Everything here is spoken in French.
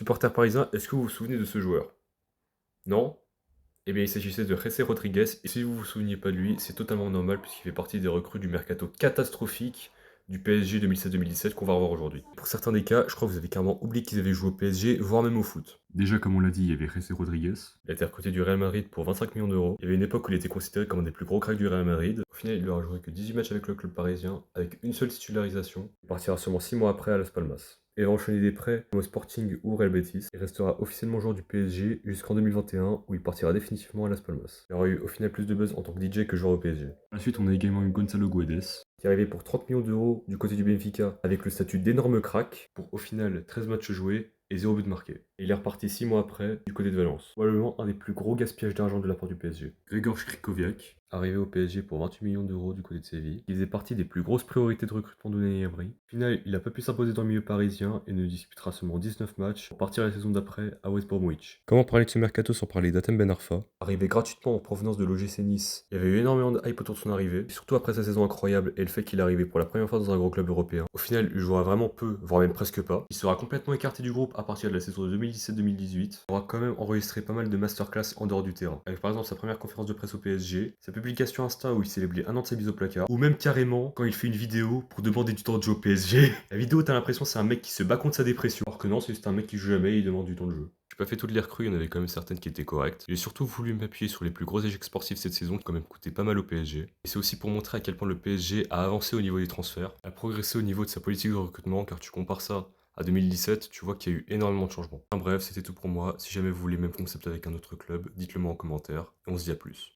Supporter parisien, est-ce que vous vous souvenez de ce joueur? Non? Eh bien, il s'agissait de Jessé Rodriguez, et si vous vous souveniez pas de lui, c'est totalement normal puisqu'il fait partie des recrues du mercato catastrophique du PSG 2016-2017 qu'on va revoir aujourd'hui. Pour certains des cas, je crois que vous avez carrément oublié qu'ils avaient joué au PSG, voire même au foot. Déjà, comme on l'a dit, il y avait Jessé Rodriguez. Il a été recruté du Real Madrid pour 25 millions d'euros. Il y avait une époque où il était considéré comme un des plus gros cracks du Real Madrid. Au final, il n'aura joué que 18 matchs avec le club parisien, avec une seule titularisation. Il partira seulement 6 mois après à Las Palmas. Il va enchaîner des prêts au Sporting ou Real Betis. Il restera officiellement joueur du PSG jusqu'en 2021 où il partira définitivement à Las Palmas. Il aura eu au final plus de buzz en tant que DJ que joueur au PSG. Ensuite, on a également eu Gonzalo Guedes, qui est arrivé pour 30 millions d'euros du côté du Benfica avec le statut d'énorme crack pour au final 13 matchs joués et 0 but marqué. Et il est reparti 6 mois après du côté de Valence. Probablement un des plus gros gaspillages d'argent de la part du PSG. Gregor Skrikoviak, arrivé au PSG pour 28 millions d'euros du côté de Séville. Il faisait partie des plus grosses priorités de recrutement de Unai Emery. Au final, il n'a pas pu s'imposer dans le milieu parisien et ne disputera seulement 19 matchs pour partir la saison d'après à West Bromwich. Comment parler de ce mercato sans parler d'Atem Ben Arfa? Arrivé gratuitement en provenance de l'OGC Nice, il y avait eu énormément de hype autour de son arrivée, et surtout après sa saison incroyable et le fait qu'il est arrivé pour la première fois dans un gros club européen. Au final, il jouera vraiment peu, voire même presque pas. Il sera complètement écarté du groupe à partir de la saison de 2017-2018. Il aura quand même enregistré pas mal de masterclass en dehors du terrain. Avec par exemple sa première conférence de presse au PSG, sa publication Insta où il célébrait un an de sa mise au placard, ou même carrément quand il fait une vidéo pour demander du temps de jeu au PSG. La vidéo, t'as l'impression c'est un mec qui se bat contre sa dépression, alors que non, c'est juste un mec qui joue jamais et il demande du temps de jeu. J'ai pas fait toutes les recrues, il y en avait quand même certaines qui étaient correctes. J'ai surtout voulu m'appuyer sur les plus gros échecs sportifs cette saison qui ont quand même coûté pas mal au PSG. Et c'est aussi pour montrer à quel point le PSG a avancé au niveau des transferts, a progressé au niveau de sa politique de recrutement, car tu compares ça à 2017, tu vois qu'il y a eu énormément de changements. Enfin bref, c'était tout pour moi. Si jamais vous voulez le même concept avec un autre club, dites-le moi en commentaire, et on se dit à plus.